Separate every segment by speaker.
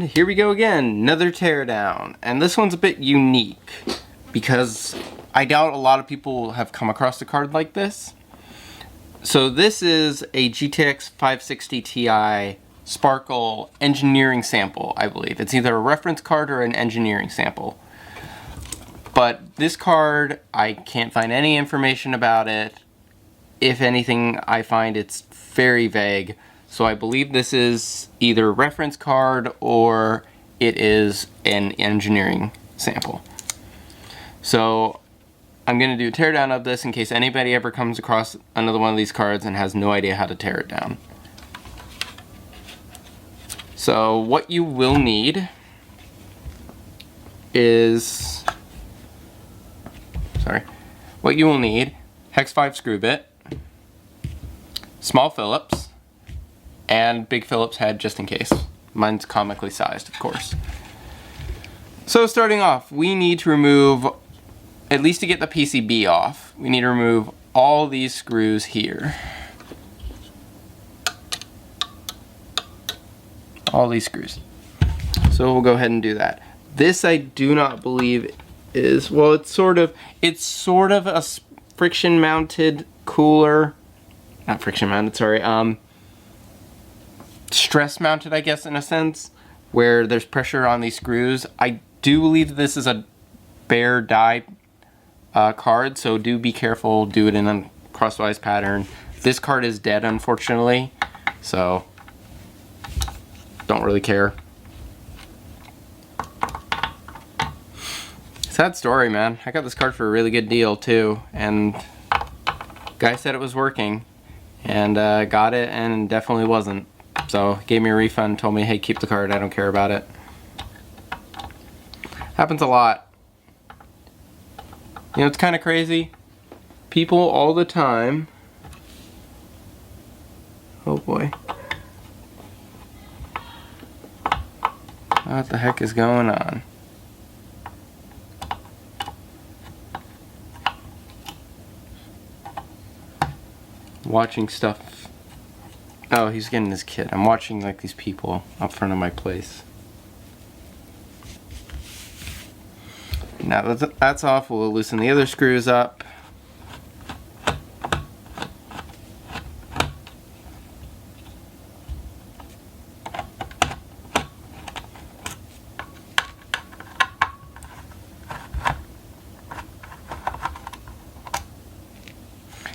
Speaker 1: here we go again, another teardown, and this one's a bit unique because I doubt a lot of people have come across a card like this. So this is a GTX 560 Ti Sparkle engineering sample, I believe. It's either a reference card or an engineering sample. But this card, I can't find any information about it. If anything, I find it's very vague. So I believe this is either a reference card or it is an engineering sample. So I'm going to do a teardown of this in case anybody ever comes across another one of these cards and has no idea how to tear it down. So what you will need is, hex 5 screw bit, small Phillips, and big Phillips head just in case. Mine's comically sized, of course. So starting off, we need to remove, at least to get the PCB off, we need to remove all these screws here. All these screws. So we'll go ahead and do that. This I do not believe is, well, it's sort of a friction mounted cooler. Not friction mounted, sorry. Stress mounted, I guess, in a sense, where there's pressure on these screws. I do believe this is a bare die card, so do be careful, do it in a crosswise pattern. This card is dead, unfortunately, so don't really care. Sad story, man. I got this card for a really good deal too, and guy said it was working, and got it and definitely wasn't. So gave me a refund, told me, hey, keep the card, I don't care about it. Happens a lot. You know, it's kind of crazy. People all the time. Oh boy. What the heck is going on? Watching stuff. Oh, he's getting his kid. I'm watching like these people up front of my place. Now that's off. We'll loosen the other screws up.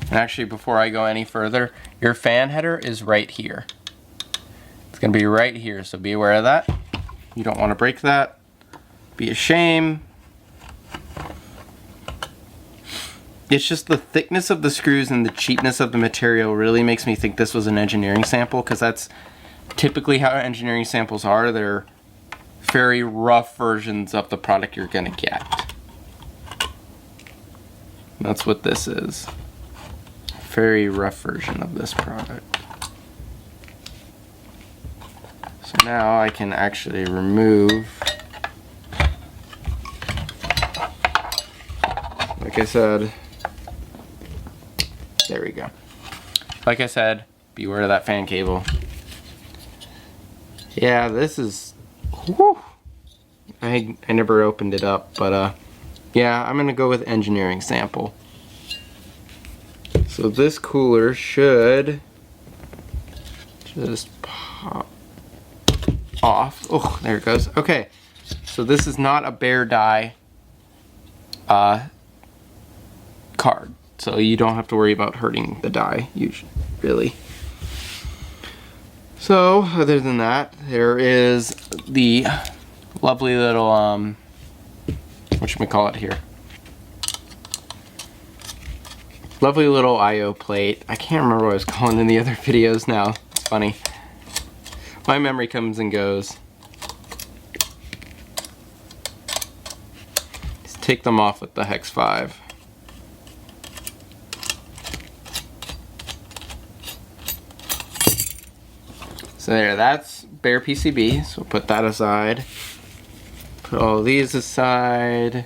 Speaker 1: And actually, before I go any further, your fan header is right here. It's going to be right here, so be aware of that. You don't want to break that. Be a shame. It's just the thickness of the screws and the cheapness of the material really makes me think this was an engineering sample, because that's typically how engineering samples are. They're very rough versions of the product you're going to get. That's what this is. Very rough version of this product. So now I can actually remove, like I said, there we go. Like I said, beware of that fan cable. Yeah, this is, whew. I never opened it up, but yeah, I'm gonna go with engineering sample. So this cooler should just pop off. Oh, there it goes. Okay, so this is not a bare die card, so you don't have to worry about hurting the die, usually, really. So, other than that, there is the lovely little, whatchamacallit here. Lovely little I/O plate. I can't remember what I was calling in the other videos now. It's funny. My memory comes and goes. Just take them off with the hex 5. So there, that's bare PCB. So put that aside. Put all these aside.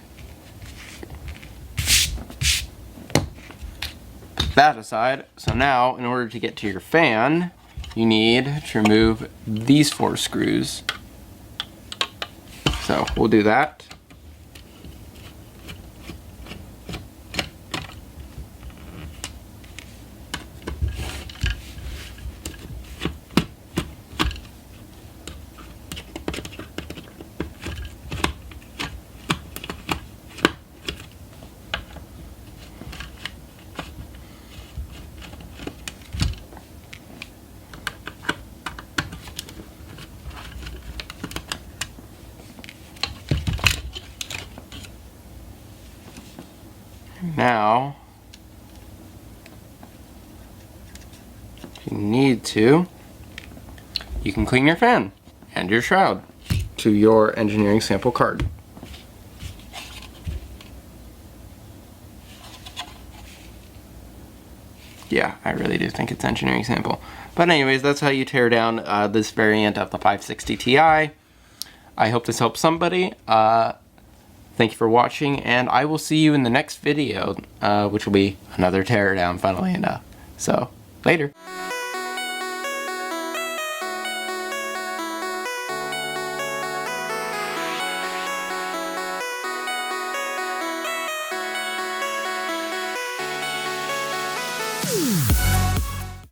Speaker 1: That aside. So now, in order to get to your fan, you need to remove these 4 screws. So we'll do that. Now, if you need to, you can clean your fan and your shroud to your engineering sample card. Yeah, I really do think it's engineering sample. But anyways, that's how you tear down this variant of the 560 Ti. I hope this helps somebody. Thank you for watching, and I will see you in the next video, which will be another teardown, funnily enough. So, later.